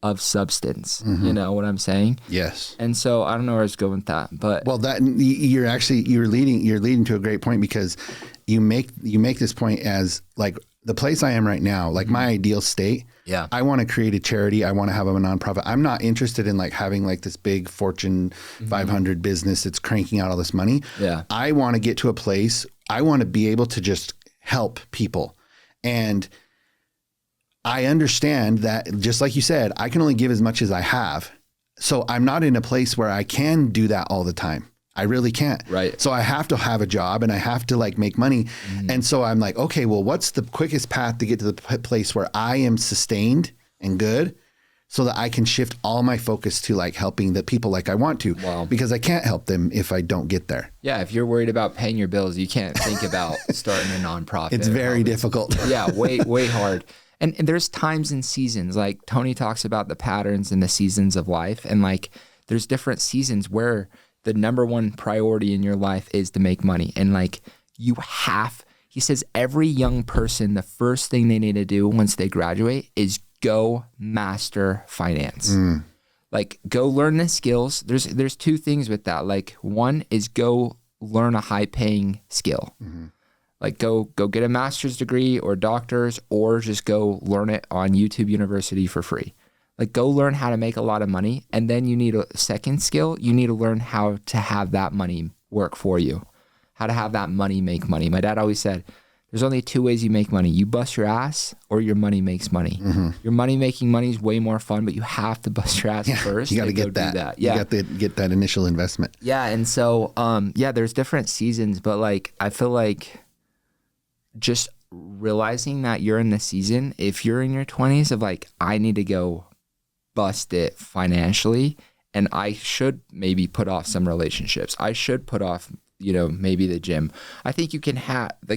of substance. You know what I'm saying? Yes. And so I don't know where I was going with that, but well, that you're leading to a great point, because you make this point as like the place I am right now, like my ideal state. Yeah. I want to create a charity. I want to have a nonprofit. I'm not interested in like having like this big Fortune 500 business that's cranking out all this money. Yeah. I want to get to a place, I want to be able to just help people. And I understand that, just like you said, I can only give as much as I have. So I'm not in a place where I can do that all the time. I really can't. Right. So I have to have a job and I have to like make money. And so I'm like, okay, well, what's the quickest path to get to the place where I am sustained and good, so that I can shift all my focus to like helping the people like I want to, because I can't help them if I don't get there. Yeah. If you're worried about paying your bills, you can't think about starting a nonprofit. It's very difficult. Yeah. Way hard. And there's times and seasons, like Tony talks about the patterns and the seasons of life. And like, there's different seasons where the number one priority in your life is to make money. And like he says every young person, the first thing they need to do once they graduate is go master finance. Like go learn the skills. There's two things with that. Like one is go learn a high paying skill. Like go get a master's degree or doctor's, or just go learn it on YouTube University for free. Like go learn how to make a lot of money. And then you need a second skill. You need to learn how to have that money work for you, how to have that money make money. My dad always said, there's only two ways you make money. You bust your ass, or your money makes money. Your money making money is way more fun, but you have to bust your ass first. You got to get that. Yeah. You got to get that initial investment. Yeah. And so, there's different seasons, but like, I feel like just realizing that you're in the season, if you're in your 20s of like, I need to go bust it financially, and I should maybe put off some relationships. I should put off, maybe the gym. I think you can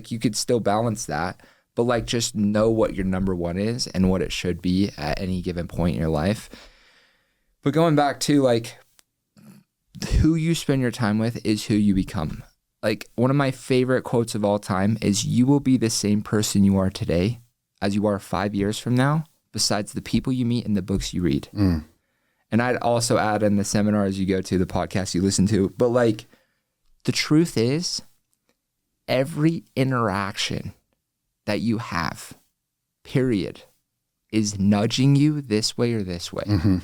you could still balance that, but like just know what your number one is and what it should be at any given point in your life. But going back to like who you spend your time with is who you become. Like one of my favorite quotes of all time is, you will be the same person you are today as you are 5 years from now, besides the people you meet and the books you read. And I'd also add in the seminars you go to, the podcast you listen to. But like, the truth is, every interaction that you have, period, is nudging you this way or this way.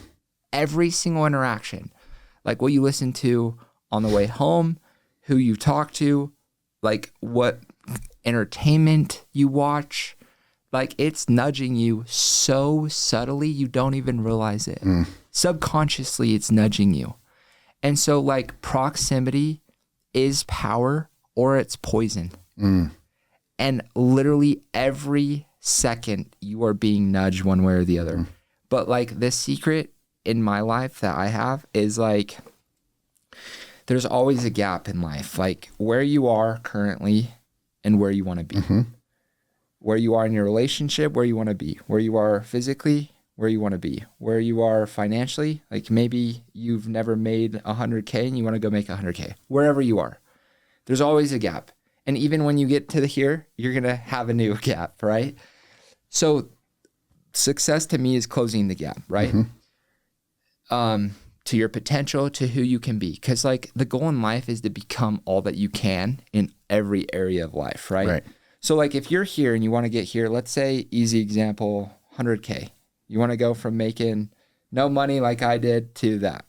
Every single interaction, like what you listen to on the way home, who you talk to, like what entertainment you watch, like it's nudging you so subtly you don't even realize it. Subconsciously, it's nudging you. And so like proximity is power or it's poison. And literally every second you are being nudged one way or the other. But like the secret in my life that I have is like, there's always a gap in life, like where you are currently and where you want to be, where you are in your relationship, where you want to be, where you are physically, where you want to be, where you are financially. Like maybe you've never made 100K and you want to go make 100K, wherever you are. There's always a gap. And even when you get to the here, you're going to have a new gap, right? So success to me is closing the gap, right? To your potential, to who you can be. Because like the goal in life is to become all that you can in every area of life, right? So like if you're here and you want to get here, let's say easy example, 100K. You want to go from making no money like I did to that.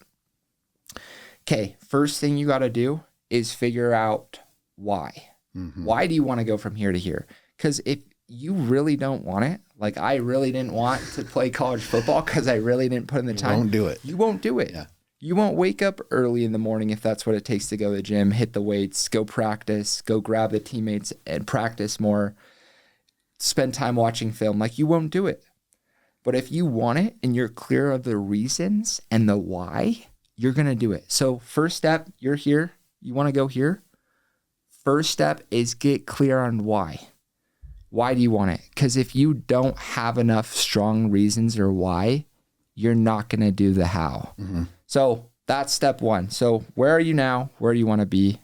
Okay, first thing you got to do is figure out why. Why do you want to go from here to here? Because if you really don't want it, like I really didn't want to play college football because I really didn't put in the time. Won't do it. You won't do it. Yeah. You won't wake up early in the morning if that's what it takes to go to the gym, hit the weights, go practice, go grab the teammates and practice more, spend time watching film. Like you won't do it. But if you want it and you're clear of the reasons and the why, you're going to do it. So first step, you're here. You want to go here. First step is get clear on why. Why do you want it? Because if you don't have enough strong reasons or why, you're not going to do the how. So that's step one. So where are you now? Where do you want to be?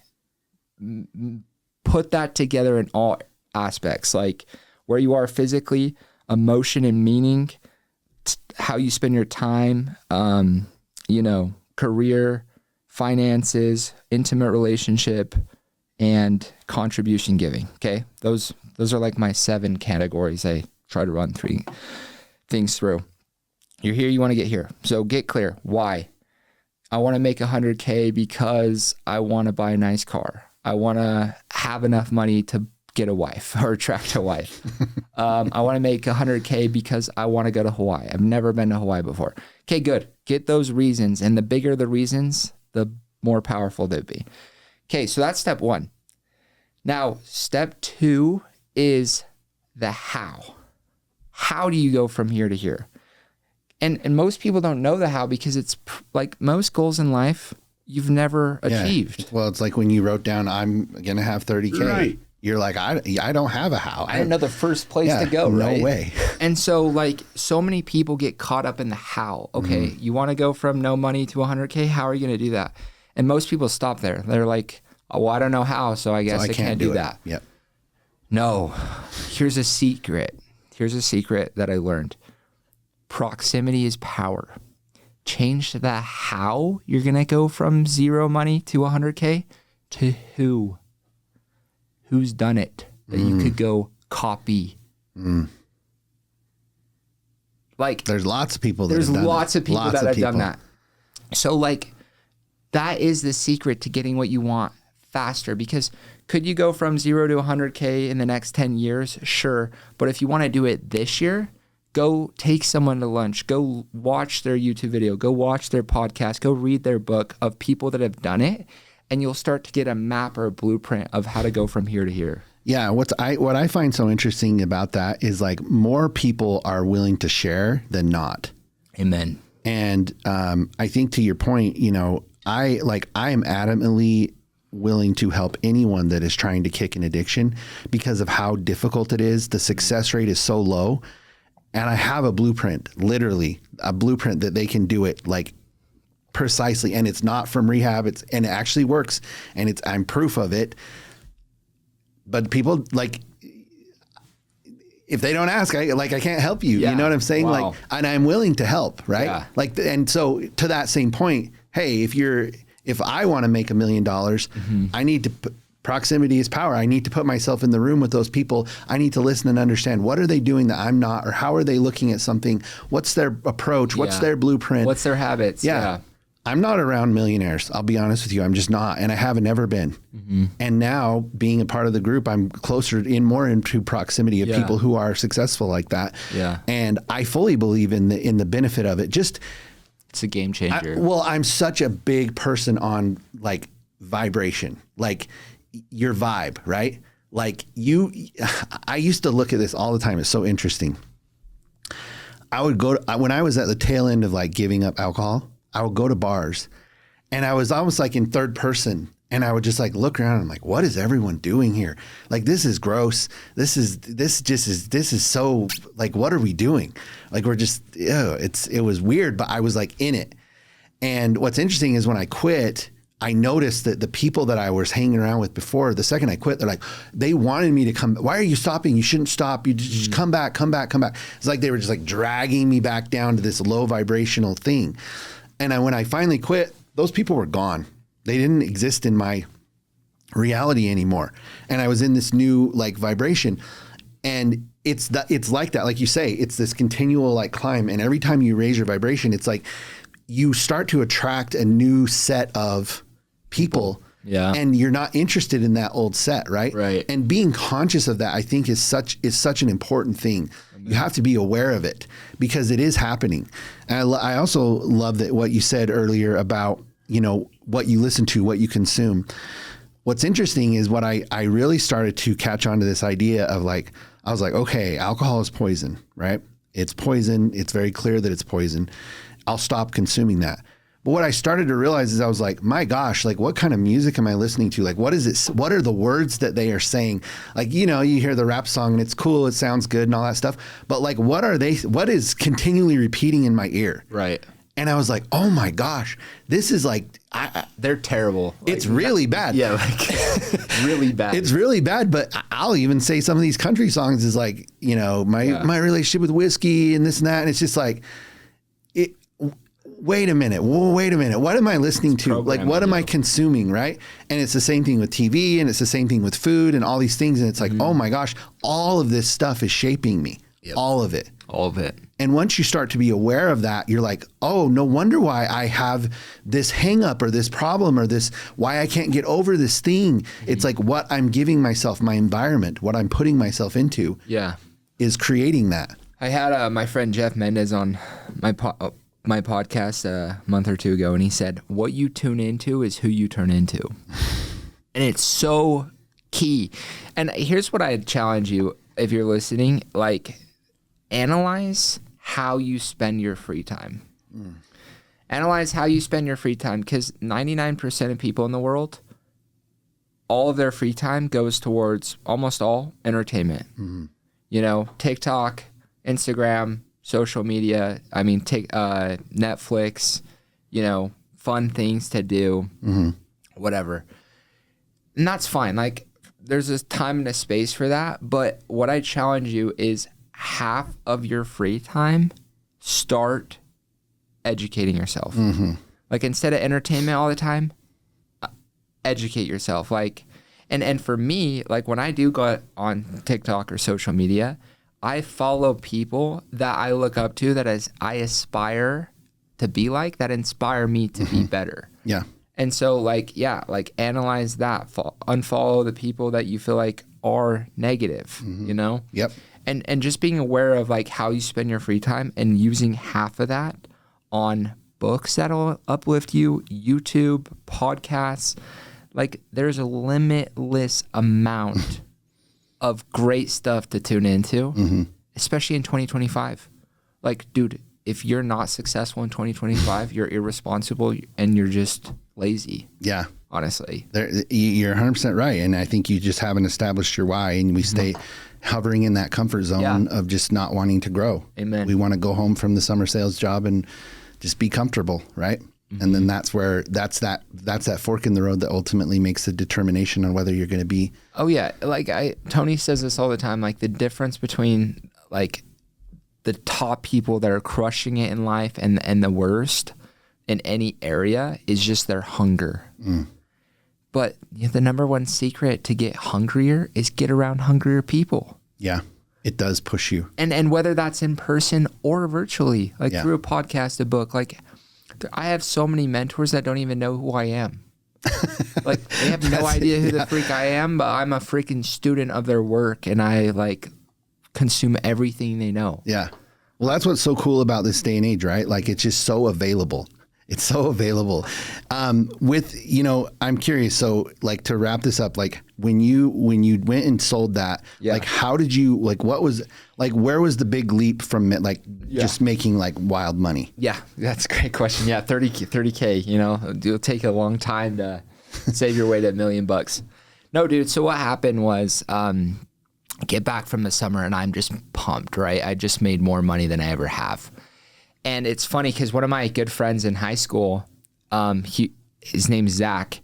Put that together in all aspects, like where you are physically, emotion and meaning, how you spend your time, career, finances, intimate relationship, and contribution giving. Okay. Those are like my 7 categories. I try to run 3 things through. You're here, you want to get here. So get clear. Why? I want to make 100K because I want to buy a nice car. I want to have enough money to get a wife or attract a wife. I want to make 100K because I want to go to Hawaii. I've never been to Hawaii before. Okay, good. Get those reasons. And the bigger the reasons, the more powerful they'd be. Okay, so that's step 1. Now, step 2 is the how. How do you go from here to here? And most people don't know the how because it's like most goals in life you've never achieved. Well, it's like when you wrote down, I'm going to have 30K. Right. You're like, I don't have a how. I didn't know the first place to go, right? No way. And so like so many people get caught up in the how. Okay, you want to go from no money to 100K. How are you going to do that? And most people stop there. They're like, oh, well, I don't know how, so I guess I can't do that. Yep. No, here's a secret. Here's a secret that I learned. Proximity is power. Change the how you're going to go from 0 money to 100K to who. Who's done it that you could go copy. Like there's lots of people that there's have done lots it. of people that have done that. So like that is the secret to getting what you want faster, because could you go from 0 to 100K in the next 10 years? Sure. But if you want to do it this year, go take someone to lunch, go watch their YouTube video, go watch their podcast, go read their book of people that have done it, and you'll start to get a map or a blueprint of how to go from here to here. Yeah, what I find so interesting about that is like more people are willing to share than not. Amen. And I think to your point, I am adamantly willing to help anyone that is trying to kick an addiction because of how difficult it is. The success rate is so low. And I have a blueprint, literally a blueprint that they can do it like precisely. And it's not from rehab. And it actually works. And I'm proof of it. But people like, if they don't ask, I can't help you. Yeah. You know what I'm saying? Wow. Like, and I'm willing to help. Right. Yeah. Like, and so to that same point, hey, if I want to make $1 million, I need to proximity is power. I need to put myself in the room with those people. I need to listen and understand what are they doing that I'm not, or how are they looking at something? What's their approach? What's their blueprint? What's their habits? Yeah. I'm not around millionaires. I'll be honest with you. I'm just not. And I haven't ever been. And now being a part of the group, I'm more into proximity of people who are successful like that. Yeah. And I fully believe in the benefit of it. Just It's a game changer. I'm such a big person on like vibration, like your vibe, right? Like I used to look at this all the time. It's so interesting. I would go to, when I was at the tail end of like giving up alcohol, I would go to bars and I was almost like in third person. And I would just like look around and I'm like, what is everyone doing here? Like, this is gross. This is so like, what are we doing? Like, we're just, it was weird, but I was like in it. And what's interesting is when I quit, I noticed that the people that I was hanging around with before, the second I quit, they're like, they wanted me to come. Why are you stopping? You shouldn't stop. You just come back. It's like they were just like dragging me back down to this low vibrational thing. And when I finally quit, those people were gone. They didn't exist in my reality anymore. And I was in this new like vibration. And it's like that. Like you say, it's this continual like climb. And every time you raise your vibration, it's like you start to attract a new set of people. Yeah. And you're not interested in that old set, right? Right. And being conscious of that, I think is such an important thing. You have to be aware of it because it is happening. And I also love that what you said earlier about, you know, what you listen to, what you consume. What's interesting is what I really started to catch on to this idea of like, I was like, okay, alcohol is poison, right? It's poison. It's very clear that it's poison. I'll stop consuming that. But what I started to realize is I was like, my gosh, like what kind of music am I listening to? Like, what is it? What are the words that they are saying? Like, you know, you hear the rap song and it's cool. It sounds good and all that stuff. But like, what is continually repeating in my ear? Right. And I was like, oh my gosh, this is like, they're terrible. It's really bad. Yeah, like really bad. It's really bad, but I'll even say some of these country songs is like, you know, my relationship with whiskey and this and that. And it's just like, wait a minute. What am I listening to? Like, what am I consuming, right? And it's the same thing with TV and it's the same thing with food and all these things. And it's like, oh my gosh, all of this stuff is shaping me. Yep. All of it. And once you start to be aware of that, you're like, oh, no wonder why I have this hang up or this problem or this, why I can't get over this thing. Mm-hmm. It's like what I'm giving myself, my environment, what I'm putting myself into is creating that. I had my friend Jeff Mendez on my podcast a month or two ago, and he said, what you tune into is who you turn into. And it's so key. And here's what I challenge you, if you're listening, like, analyze how you spend your free time. Analyze how you spend your free time, because 99% of people in the world, all of their free time goes towards almost all entertainment. Mm-hmm. You know, TikTok, Instagram, social media. I mean, Netflix, you know, fun things to do, whatever. And that's fine. Like, there's a time and a space for that. But what I challenge you is half of your free time, start educating yourself. Like, instead of entertainment all the time, educate yourself. Like, and for me, like, when I do go on TikTok or social media, I follow people that I look up to, that I aspire to be like, that inspire me to be better. Yeah. And so, like, analyze that. Unfollow the people that you feel like are negative, you know? Yep. And just being aware of like how you spend your free time and using half of that on books that'll uplift you, YouTube, podcasts. Like, there's a limitless amount of great stuff to tune into, especially in 2025. Like, dude, if you're not successful in 2025, you're irresponsible and you're just lazy. Yeah. Honestly. You're 100% right. And I think you just haven't established your why, and we stay hovering in that comfort zone of just not wanting to grow. Amen. We want to go home from the summer sales job and just be comfortable, right? And then that's that fork in the road that ultimately makes the determination on whether you're going to be. Oh yeah. Like Tony says this all the time, like the difference between like the top people that are crushing it in life and the worst in any area is just their hunger. But the number one secret to get hungrier is get around hungrier people. Yeah. It does push you. And whether that's in person or virtually, like through a podcast, a book, like I have so many mentors that don't even know who I am. Like, they have no idea who the freak I am, but I'm a freaking student of their work, and I like consume everything they know. Yeah. Well, that's what's so cool about this day and age, right? Like it's just so available. It's so available. I'm curious. So like to wrap this up, like when you went and sold that, like how did you, like what was, like where was the big leap from it? Like just making like wild money? Yeah, that's a great question. Yeah, 30K, it'll take a long time to save your way to $1 million. No, dude. So what happened was, get back from the summer and I'm just pumped, right? I just made more money than I ever have. And it's funny because one of my good friends in high school, his name's Zach.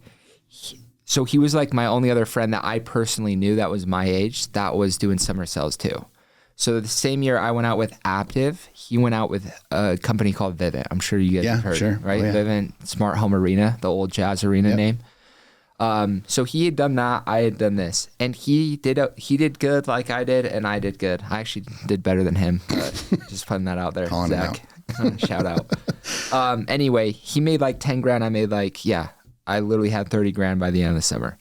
So he was like my only other friend that I personally knew that was my age that was doing summer sales too. So the same year I went out with Aptive, he went out with a company called Vivint. I'm sure you guys have heard, sure. right? Oh, yeah. Vivint Smart Home Arena, the old Jazz Arena name. So he had done that, I had done this, and he did good like I did, and I did good. I actually did better than him. Just putting that out there, Calling Zach. Shout out. Anyway, he made like 10 grand. I made I literally had 30 grand by the end of the summer.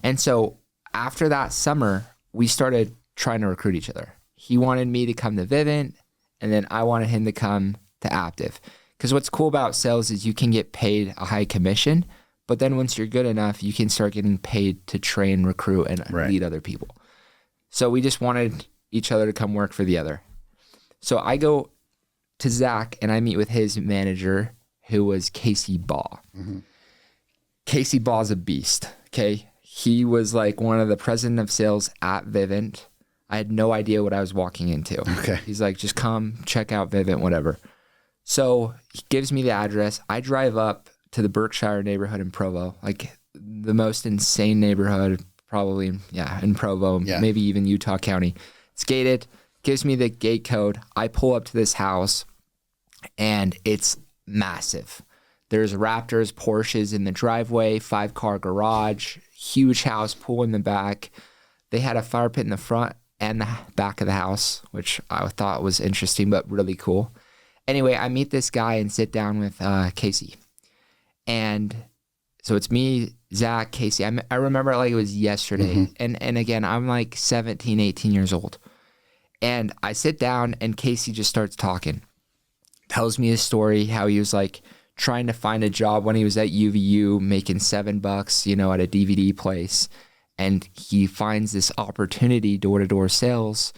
And so after that summer, we started trying to recruit each other. He wanted me to come to Vivint, and then I wanted him to come to Aptive. Because what's cool about sales is you can get paid a high commission, but then once you're good enough, you can start getting paid to train, recruit, and lead other people. So we just wanted each other to come work for the other. So I go to Zach and I meet with his manager, who was Casey Baugh. Mm-hmm. Casey Baugh's a beast, okay? He was like one of the president of sales at Vivint. I had no idea what I was walking into. Okay. He's like, just come check out Vivint, whatever. So he gives me the address. I drive up to the Berkshire neighborhood in Provo, like the most insane neighborhood probably, in Provo, maybe even Utah County. It's gated, gives me the gate code. I pull up to this house and it's massive. There's Raptors, Porsches in the driveway, 5-car garage, huge house, pool in the back. They had a fire pit in the front and the back of the house, which I thought was interesting, but really cool. Anyway, I meet this guy and sit down with Casey. And so it's me, Zach, Casey. I remember it like it was yesterday. Mm-hmm. And again, I'm like 17, 18 years old. And I sit down and Casey just starts talking. Tells me his story, how he was like trying to find a job when he was at UVU, making $7, at a DVD place. And he finds this opportunity, door-to-door sales,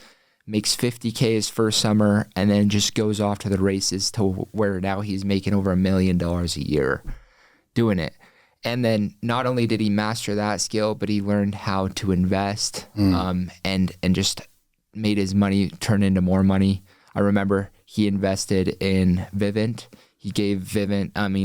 makes $50K his first summer, and then just goes off to the races to where now he's making over $1 million a year doing it. And then not only did he master that skill, but he learned how to invest and just made his money turn into more money. I remember he invested in Vivint. He gave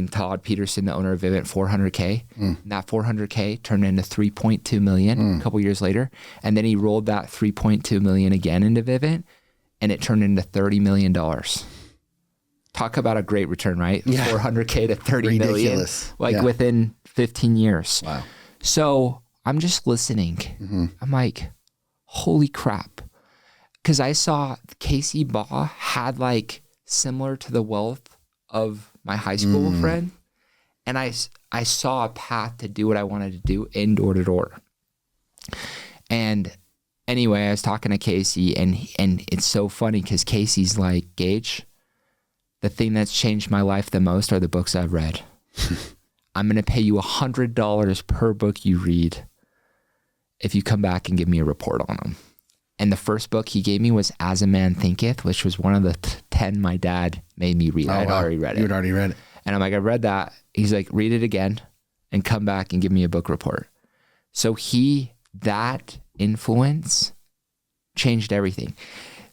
Todd Peterson, the owner of Vivint, $400K. And that $400K turned into $3.2 million a couple years later. And then he rolled that $3.2 million again into Vivint, and it turned into $30 million. Talk about a great return, right? Yeah. $400K to $30 Ridiculous. million, within 15 years. Wow. So I'm just listening. Mm-hmm. I'm like, holy crap. Because I saw Casey Baugh had similar to the wealth of my high school friend. And I saw a path to do what I wanted to do in door-to-door. And anyway, I was talking to Casey, and it's so funny because Casey's like, Gage, the thing that's changed my life the most are the books I've read. I'm going to pay you $100 per book you read if you come back and give me a report on them. And the first book he gave me was As a Man Thinketh, which was one of the 10 my dad made me read. I'd already read it. You had already read it. And I'm like, I read that. He's like, read it again and come back and give me a book report. So that influence changed everything.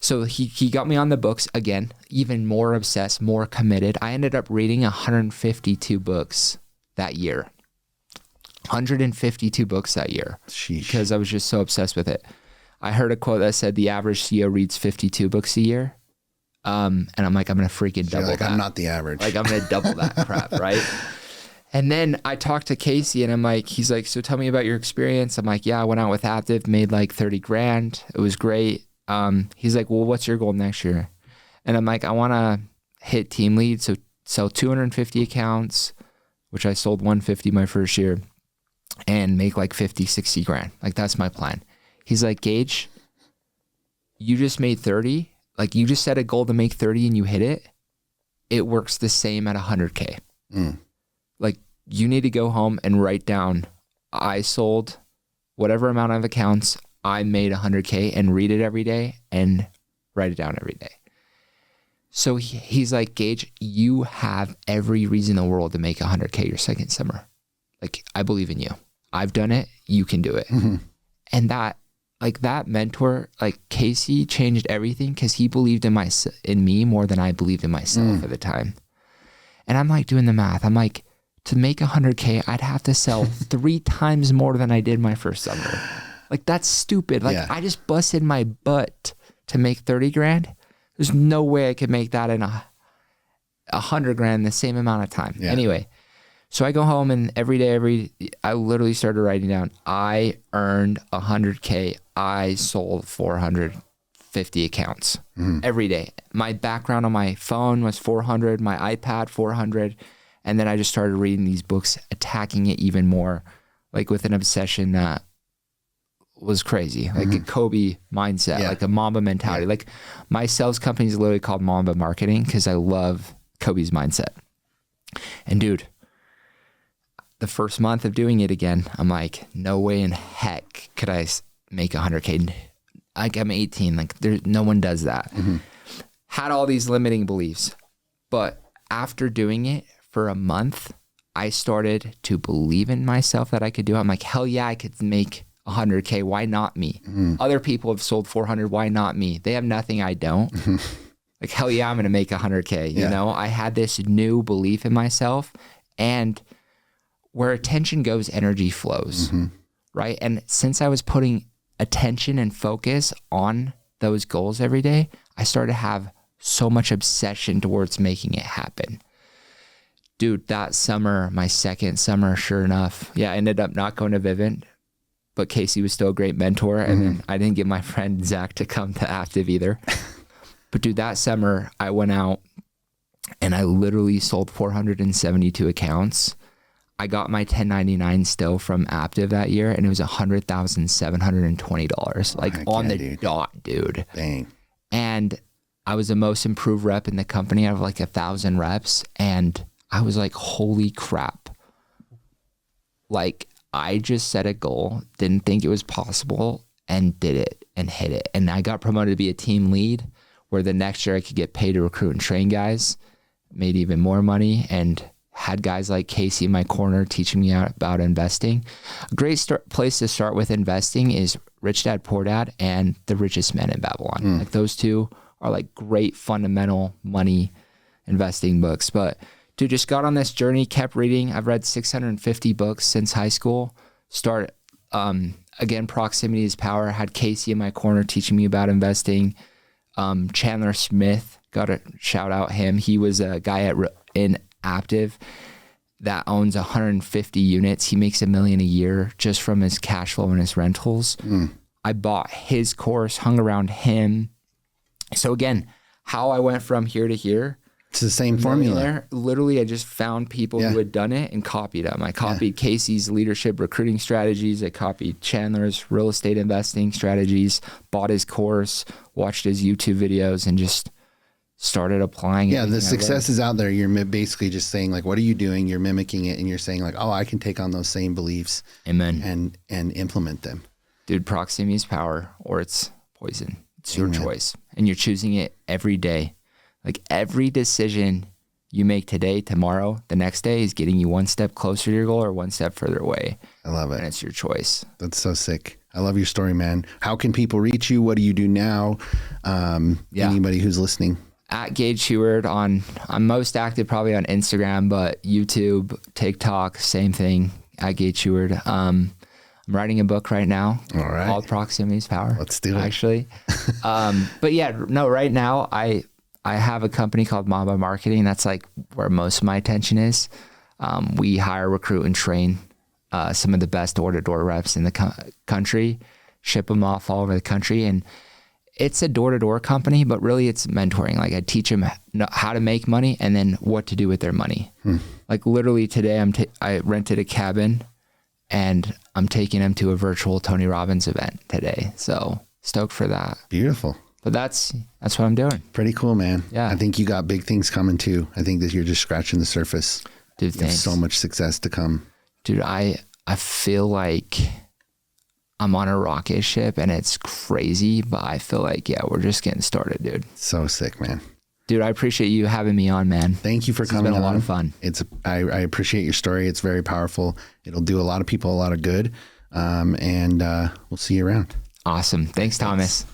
So he got me on the books again, even more obsessed, more committed. I ended up reading 152 books that year. 152 books that year. Sheesh. Because I was just so obsessed with it. I heard a quote that said the average CEO reads 52 books a year. And I'm like, I'm going to freaking double that. I'm not the average. I'm going to double that crap, right? And then I talked to Casey and I'm like, he's like, so tell me about your experience. I'm like, yeah, I went out with Aptive, made 30 grand. It was great. He's like, well, what's your goal next year? And I'm like, I want to hit team lead. So sell 250 accounts, which I sold 150 my first year, and make 50, 60 grand. That's my plan. He's like, Gage, you just made 30. like you just set a goal to make 30 and you hit it, it works the same at 100K. Like you need to go home and write down, I sold whatever amount of accounts, I made 100K, and read it every day and write it down every day. So he's like, Gage, you have every reason in the world to make 100K your second summer. Like, I believe in you. I've done it. You can do it. And that mentor, like Casey, changed everything because he believed in me more than I believed in myself at the time. And I'm like doing the math. I'm like, to make 100K, I'd have to sell 3 times more than I did my first summer. Like, that's stupid. Like, I just busted my butt to make 30 grand. There's no way I could make that in 100 grand in the same amount of time. Anyway, so I go home and every day, I literally started writing down, I earned 100K. I sold 450 accounts every day. My background on my phone was 400, my iPad 400. And then I just started reading these books, attacking it even more, like with an obsession that was crazy, like a Kobe mindset, like a Mamba mentality. Like my sales company is literally called Mamba Marketing because I love Kobe's mindset. And dude, the first month of doing it again, I'm like, no way in heck could I make 100K. Like I'm 18, like no one does that. Had all these limiting beliefs, but after doing it for a month, I started to believe in myself that I could do it. I'm like, hell yeah, I could make 100K. Why not me? Other people have sold 400. Why not me? They have nothing I don't. Like, hell yeah, I'm going to make 100K. You know, I had this new belief in myself, and where attention goes, energy flows, right? And since I was putting attention and focus on those goals every day, I started to have so much obsession towards making it happen. Dude, that summer, my second summer, sure enough, I ended up not going to Vivint, but Casey was still a great mentor. And then I didn't get my friend Zach to come to Active either. But dude, that summer I went out and I literally sold 472 accounts. I got my 1099 still from Active that year, and it was $100,720, like on the dot, dude. Dang. And I was the most improved rep in the company out of like 1,000 reps. And I was like, holy crap. Like, I just set a goal, didn't think it was possible, and did it and hit it. And I got promoted to be a team lead, where the next year I could get paid to recruit and train guys, made even more money, and had guys like Casey in my corner teaching me about investing. A great place to start with investing is Rich Dad, Poor Dad and The Richest Man in Babylon. Like, those two are like great fundamental money investing books. But dude, just got on this journey, kept reading. I've read 650 books since high school. Again, proximity is power. Had Casey in my corner teaching me about investing. Chandler Smith, got to shout out him. He was a guy in Active that owns 150 units. He makes $1 million a year just from his cash flow and his rentals. I bought his course, hung around him. So again, how I went from here to here. It's the same formula. Literally, I just found people who had done it and copied them. I copied Casey's leadership recruiting strategies. I copied Chandler's real estate investing strategies, bought his course, watched his YouTube videos, and just started applying it. Yeah, the success is out there. You're basically just saying, like, what are you doing? You're mimicking it, and you're saying, like, oh, I can take on those same beliefs. Amen. And implement them. Dude, proximity is power, or it's poison. It's your choice. And you're choosing it every day. Like, every decision you make today, tomorrow, the next day is getting you one step closer to your goal or one step further away. I love it. And it's your choice. That's so sick. I love your story, man. How can people reach you? What do you do now? Anybody who's listening. At Gage Heward I'm most active probably on Instagram, but YouTube, TikTok, same thing, at Gage Heward. I'm writing a book right now. All right. Called Proximity is Power. Let's do it. Actually. But yeah, no, right now I have a company called Mamba Marketing. That's like where most of my attention is. We hire, recruit, and train some of the best door-to-door reps in the country, ship them off all over the country. And it's a door-to-door company, but really it's mentoring. Like, I teach them how to make money and then what to do with their money. Like, literally today I rented a cabin and I'm taking them to a virtual Tony Robbins event today. So stoked for that. Beautiful. But that's what I'm doing. Pretty cool, man. Yeah. I think you got big things coming too. I think that you're just scratching the surface. Dude, you have so much success to come. Dude, I feel like I'm on a rocket ship and it's crazy, but I feel like, yeah, we're just getting started, dude. So sick, man. Dude, I appreciate you having me on, man. Thank you for coming on. It's been a lot of fun. I appreciate your story. It's very powerful. It'll do a lot of people a lot of good. And we'll see you around. Awesome. Thanks, Thomas.